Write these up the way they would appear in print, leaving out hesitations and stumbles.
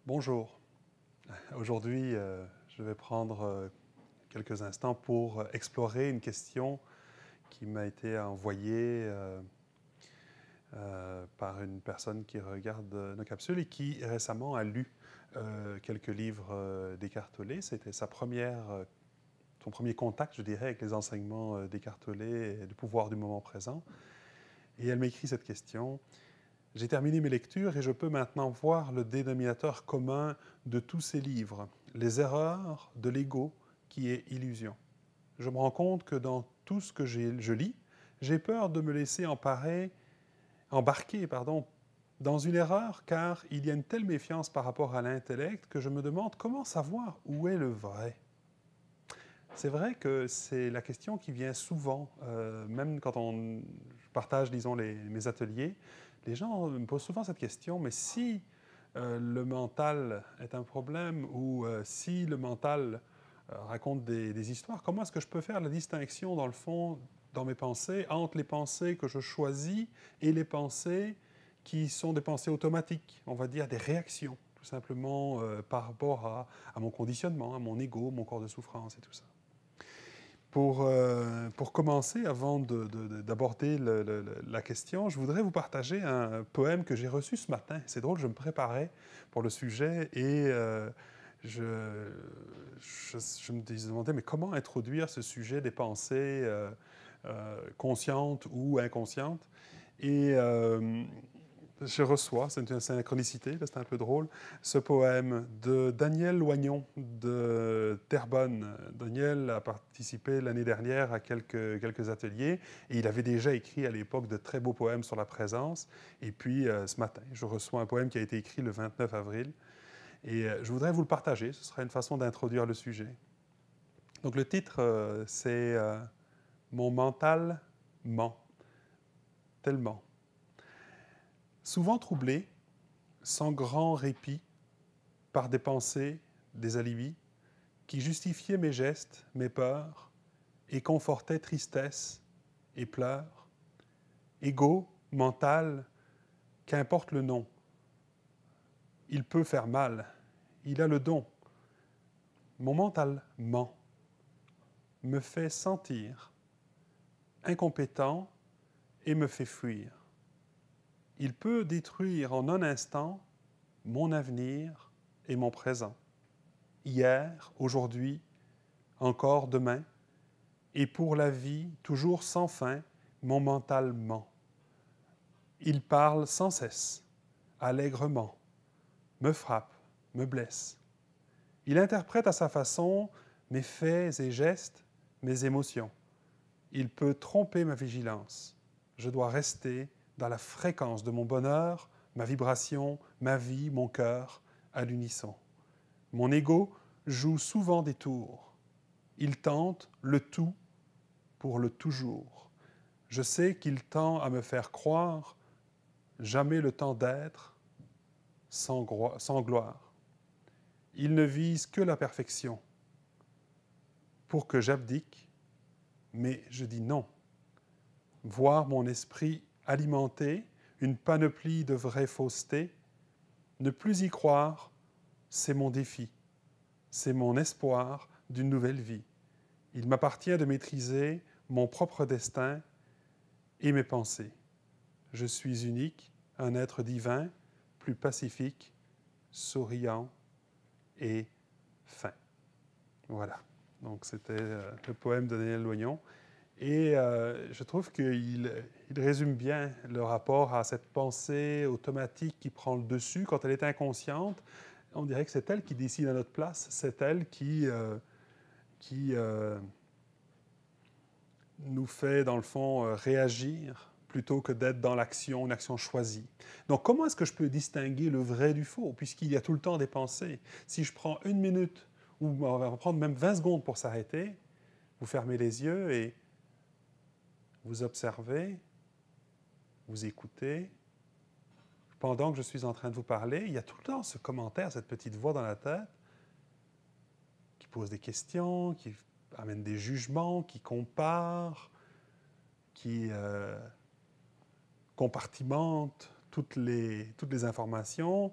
Bonjour. Aujourd'hui, je vais prendre quelques instants pour explorer une question qui m'a été envoyée par une personne qui regarde nos capsules et qui récemment a lu quelques livres d'Eckhart Tolle. C'était son premier contact, je dirais, avec les enseignements d'Eckhart Tolle et du pouvoir du moment présent. Et elle m'écrit cette question. J'ai terminé mes lectures et je peux maintenant voir le dénominateur commun de tous ces livres, les erreurs de l'ego qui est illusion. Je me rends compte que dans tout ce que je lis, j'ai peur de me laisser embarquer dans une erreur car il y a une telle méfiance par rapport à l'intellect que je me demande comment savoir où est le vrai. C'est vrai que c'est la question qui vient souvent, même quand je partage, disons, mes ateliers. Les gens me posent souvent cette question, mais si le mental est un problème ou si le mental raconte des histoires, comment est-ce que je peux faire la distinction, dans le fond, dans mes pensées, entre les pensées que je choisis et les pensées qui sont des pensées automatiques, on va dire des réactions, tout simplement par rapport à mon conditionnement, à mon ego, mon corps de souffrance et tout ça. Pour commencer, avant d'aborder la question, je voudrais vous partager un poème que j'ai reçu ce matin. C'est drôle, je me préparais pour le sujet et je me demandais, mais comment introduire ce sujet des pensées conscientes ou inconscientes? Et je reçois, c'est une synchronicité, c'est un peu drôle, ce poème de Daniel Loignon de Terrebonne. Daniel a participé l'année dernière à quelques ateliers et il avait déjà écrit à l'époque de très beaux poèmes sur la présence. Et puis ce matin, je reçois un poème qui a été écrit le 29 avril et je voudrais vous le partager. Ce sera une façon d'introduire le sujet. Donc le titre, c'est Mon mental ment tellement. Souvent troublé, sans grand répit, par des pensées, des alibis, qui justifiaient mes gestes, mes peurs, et confortaient tristesse et pleurs. Égo, mental, qu'importe le nom, il peut faire mal, il a le don. Mon mental ment, me fait sentir incompétent et me fait fuir. Il peut détruire en un instant mon avenir et mon présent. Hier, aujourd'hui, encore demain, et pour la vie, toujours sans fin, mon mental ment. Il parle sans cesse, allègrement, me frappe, me blesse. Il interprète à sa façon mes faits et gestes, mes émotions. Il peut tromper ma vigilance. Je dois rester dans la fréquence de mon bonheur, ma vibration, ma vie, mon cœur, à l'unisson. Mon ego joue souvent des tours. Il tente le tout pour le toujours. Je sais qu'il tend à me faire croire jamais le temps d'être sans gloire. Il ne vise que la perfection pour que j'abdique, mais je dis non. Voir mon esprit alimenter une panoplie de vraies faussetés, ne plus y croire, c'est mon défi, c'est mon espoir d'une nouvelle vie. Il m'appartient de maîtriser mon propre destin et mes pensées. Je suis unique, un être divin, plus pacifique, souriant et fin. Voilà. Donc, c'était le poème de Daniel Loignon. Et je trouve qu'il résume bien le rapport à cette pensée automatique qui prend le dessus. Quand elle est inconsciente, on dirait que c'est elle qui décide à notre place. C'est elle qui nous fait, dans le fond, réagir plutôt que d'être dans l'action, une action choisie. Donc, comment est-ce que je peux distinguer le vrai du faux, puisqu'il y a tout le temps des pensées? Si je prends une minute, ou on va prendre même 20 secondes pour s'arrêter, vous fermez les yeux et vous observez, vous écoutez. Pendant que je suis en train de vous parler, il y a tout le temps ce commentaire, cette petite voix dans la tête qui pose des questions, qui amène des jugements, qui compare, qui compartimente toutes les informations.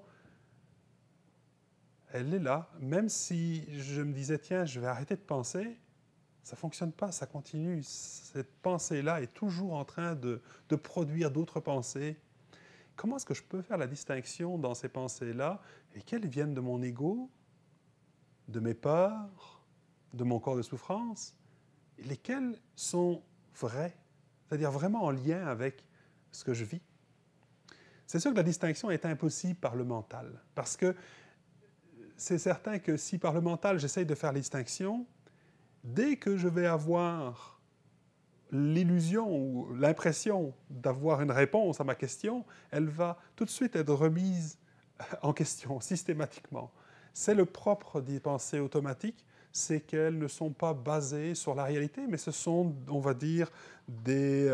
Elle est là. Même si je me disais, tiens, je vais arrêter de penser, ça ne fonctionne pas, ça continue. Cette pensée-là est toujours en train de produire d'autres pensées. Comment est-ce que je peux faire la distinction dans ces pensées-là et qu'elles viennent de mon ego, de mes peurs, de mon corps de souffrance, et lesquelles sont vraies, c'est-à-dire vraiment en lien avec ce que je vis? C'est sûr que la distinction est impossible par le mental, parce que c'est certain que si par le mental j'essaye de faire la distinction, dès que je vais avoir l'illusion ou l'impression d'avoir une réponse à ma question, elle va tout de suite être remise en question systématiquement. C'est le propre des pensées automatiques, c'est qu'elles ne sont pas basées sur la réalité, mais ce sont, on va dire, des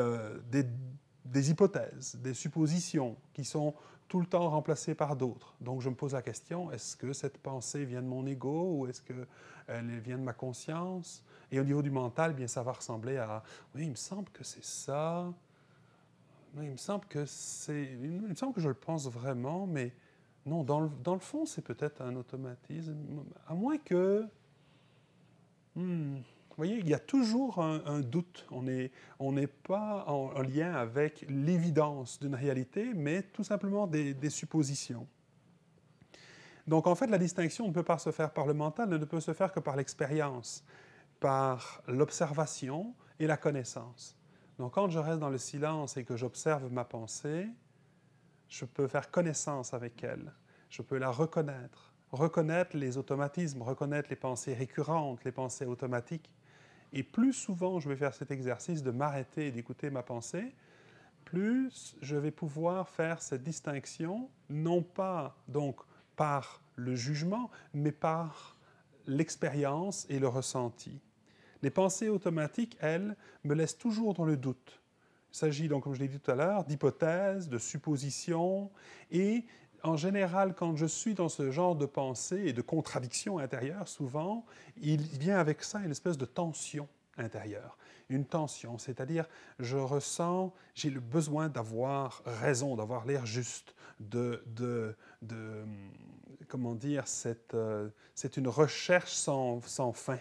hypothèses, des suppositions qui sont tout le temps remplacées par d'autres. Donc je me pose la question, est-ce que cette pensée vient de mon ego ou est-ce qu'elle vient de ma conscience? Et au niveau du mental, bien, ça va ressembler à, oui, il me semble que c'est ça, oui, il me semble que je le pense vraiment, mais non, dans le fond, c'est peut-être un automatisme, à moins que... Vous voyez, il y a toujours un doute. On n'est pas en lien avec l'évidence d'une réalité, mais tout simplement des suppositions. Donc, en fait, la distinction ne peut pas se faire par le mental, elle ne peut se faire que par l'expérience, par l'observation et la connaissance. Donc, quand je reste dans le silence et que j'observe ma pensée, je peux faire connaissance avec elle, je peux la reconnaître les automatismes, reconnaître les pensées récurrentes, les pensées automatiques. Et plus souvent je vais faire cet exercice de m'arrêter et d'écouter ma pensée, plus je vais pouvoir faire cette distinction, non pas donc par le jugement, mais par l'expérience et le ressenti. Les pensées automatiques, elles, me laissent toujours dans le doute. Il s'agit donc, comme je l'ai dit tout à l'heure, d'hypothèses, de suppositions, et en général, quand je suis dans ce genre de pensée et de contradiction intérieure, souvent, il vient avec ça une espèce de tension intérieure. Une tension, c'est-à-dire je ressens, j'ai le besoin d'avoir raison, d'avoir l'air juste, comment dire, c'est une recherche sans fin.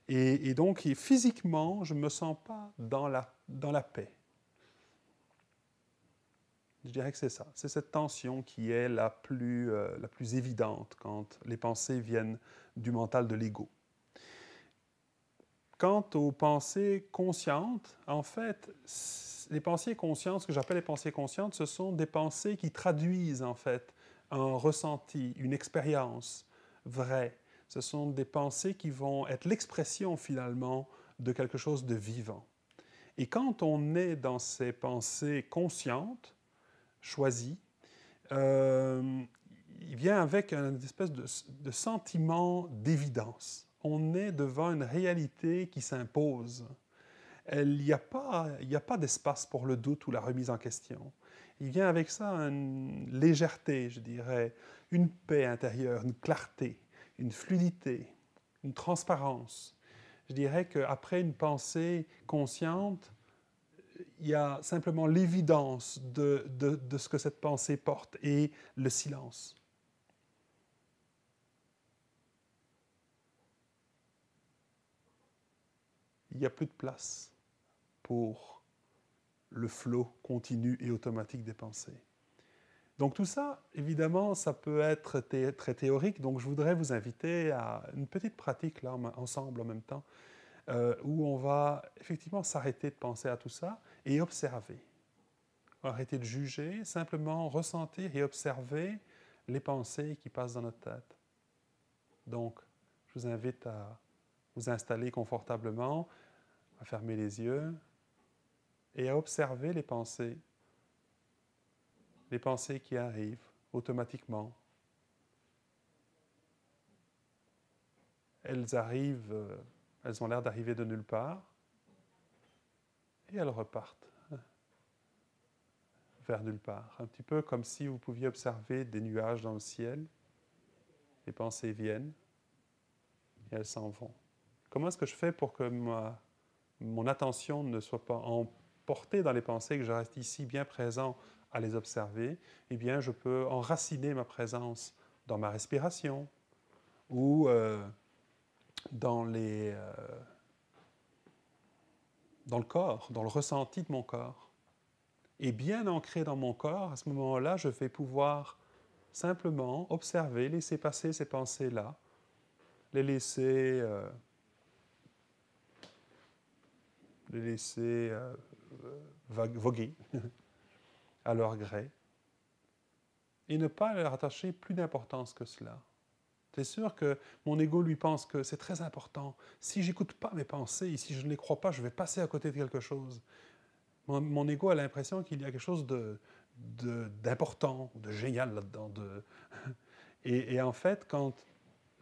Et donc, physiquement, je ne me sens pas dans la paix. Je dirais que c'est ça. C'est cette tension qui est la plus évidente quand les pensées viennent du mental de l'ego. Quant aux pensées conscientes, en fait, les pensées conscientes, ce que j'appelle les pensées conscientes, ce sont des pensées qui traduisent en fait un ressenti, une expérience vraie. Ce sont des pensées qui vont être l'expression finalement de quelque chose de vivant. Et quand on est dans ces pensées conscientes, choisies, il vient avec une espèce de sentiment d'évidence. On est devant une réalité qui s'impose. Il n'y a pas d'espace pour le doute ou la remise en question. Il vient avec ça une légèreté, je dirais, une paix intérieure, une clarté, une fluidité, une transparence. Je dirais qu'après une pensée consciente, il y a simplement l'évidence de ce que cette pensée porte et le silence. Il n'y a plus de place pour le flot continu et automatique des pensées. Donc tout ça, évidemment, ça peut être très théorique, donc je voudrais vous inviter à une petite pratique là, ensemble en même temps, où on va effectivement s'arrêter de penser à tout ça et observer. Arrêter de juger, simplement ressentir et observer les pensées qui passent dans notre tête. Donc, je vous invite à vous installer confortablement, à fermer les yeux et à observer les pensées qui arrivent automatiquement. Elles ont l'air d'arriver de nulle part et elles repartent vers nulle part. Un petit peu comme si vous pouviez observer des nuages dans le ciel. Les pensées viennent et elles s'en vont. Comment est-ce que je fais pour que mon attention ne soit pas emportée dans les pensées, que je reste ici bien présent à les observer? Eh bien, je peux enraciner ma présence dans ma respiration, ou dans le corps, dans le ressenti de mon corps. Et bien ancré dans mon corps, à ce moment-là, je vais pouvoir simplement observer, laisser passer ces pensées-là, les laisser, voguer à leur gré, et ne pas leur attacher plus d'importance que cela. C'est sûr que mon ego lui pense que c'est très important. Si j'écoute pas mes pensées, si je ne les crois pas, je vais passer à côté de quelque chose. Mon ego a l'impression qu'il y a quelque chose d'important, de génial là-dedans. Et en fait, quand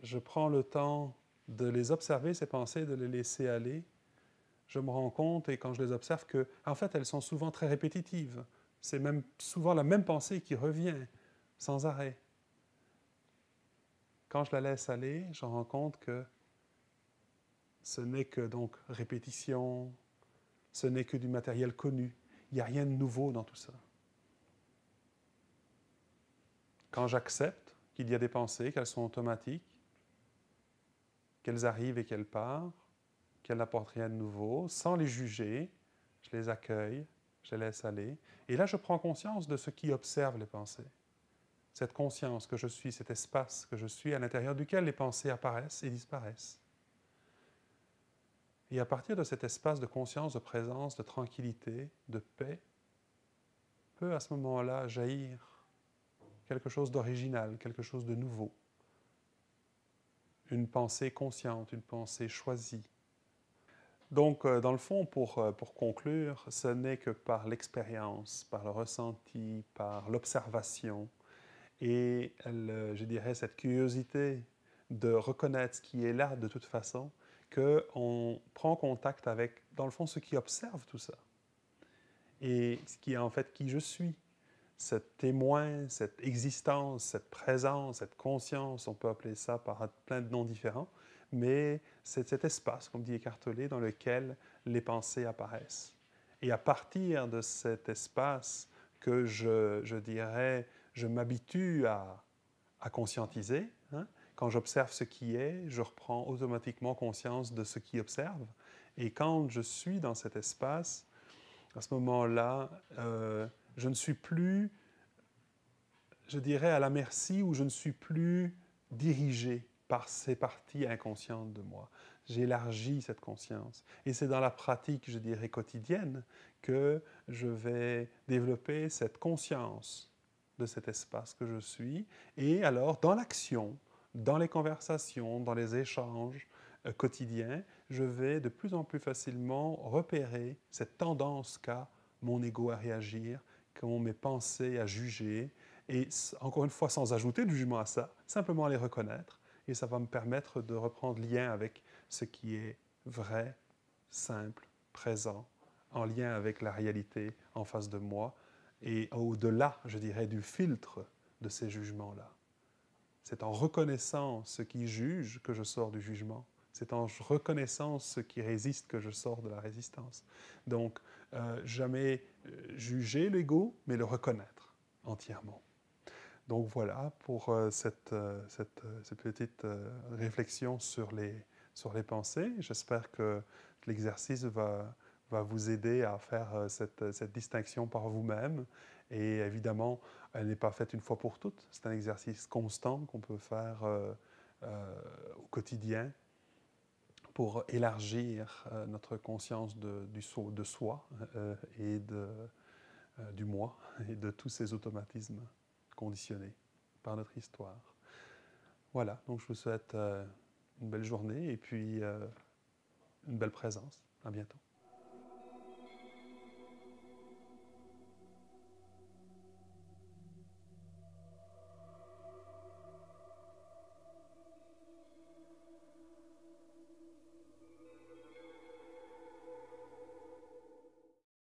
je prends le temps de les observer, ces pensées, de les laisser aller, je me rends compte, et quand je les observe, que en fait, elles sont souvent très répétitives. C'est même souvent la même pensée qui revient sans arrêt. Quand je la laisse aller, je me rends compte que ce n'est que donc répétition, ce n'est que du matériel connu. Il n'y a rien de nouveau dans tout ça. Quand j'accepte qu'il y a des pensées, qu'elles sont automatiques, qu'elles arrivent et qu'elles partent, qu'elles n'apportent rien de nouveau, sans les juger, je les accueille, je les laisse aller. Et là, je prends conscience de ce qui observe les pensées. Cette conscience que je suis, cet espace que je suis, à l'intérieur duquel les pensées apparaissent et disparaissent. Et à partir de cet espace de conscience, de présence, de tranquillité, de paix, peut à ce moment-là jaillir quelque chose d'original, quelque chose de nouveau. Une pensée consciente, une pensée choisie. Donc, dans le fond, pour conclure, ce n'est que par l'expérience, par le ressenti, par l'observation et, je dirais, cette curiosité de reconnaître ce qui est là de toute façon, qu'on prend contact avec, dans le fond, ceux qui observent tout ça. Et ce qui est en fait qui je suis, ce témoin, cette existence, cette présence, cette conscience, on peut appeler ça par plein de noms différents, mais c'est cet espace, comme dit Eckhart Tolle, dans lequel les pensées apparaissent. Et à partir de cet espace que je dirais, je m'habitue à conscientiser, hein. Quand j'observe ce qui est, je reprends automatiquement conscience de ce qui observe. Et quand je suis dans cet espace, à ce moment-là, je ne suis plus, je dirais, à la merci, ou je ne suis plus dirigé par ces parties inconscientes de moi. J'élargis cette conscience. Et c'est dans la pratique, je dirais, quotidienne que je vais développer cette conscience de cet espace que je suis. Et alors, dans l'action, dans les conversations, dans les échanges quotidiens, je vais de plus en plus facilement repérer cette tendance qu'a mon ego à réagir, qu'ont mes pensées à juger, et encore une fois, sans ajouter de jugement à ça, simplement les reconnaître, et ça va me permettre de reprendre lien avec ce qui est vrai, simple, présent, en lien avec la réalité en face de moi, et au-delà, je dirais, du filtre de ces jugements-là. C'est en reconnaissant ce qui juge que je sors du jugement. C'est en reconnaissant ce qui résiste que je sors de la résistance. Donc, jamais juger l'ego, mais le reconnaître entièrement. Donc voilà pour cette petite réflexion sur les pensées. J'espère que l'exercice va vous aider à faire cette distinction par vous-même. Et évidemment, elle n'est pas faite une fois pour toutes. C'est un exercice constant qu'on peut faire au quotidien pour élargir notre conscience de soi et du moi et de tous ces automatismes conditionnés par notre histoire. Voilà, donc je vous souhaite une belle journée et puis une belle présence. À bientôt.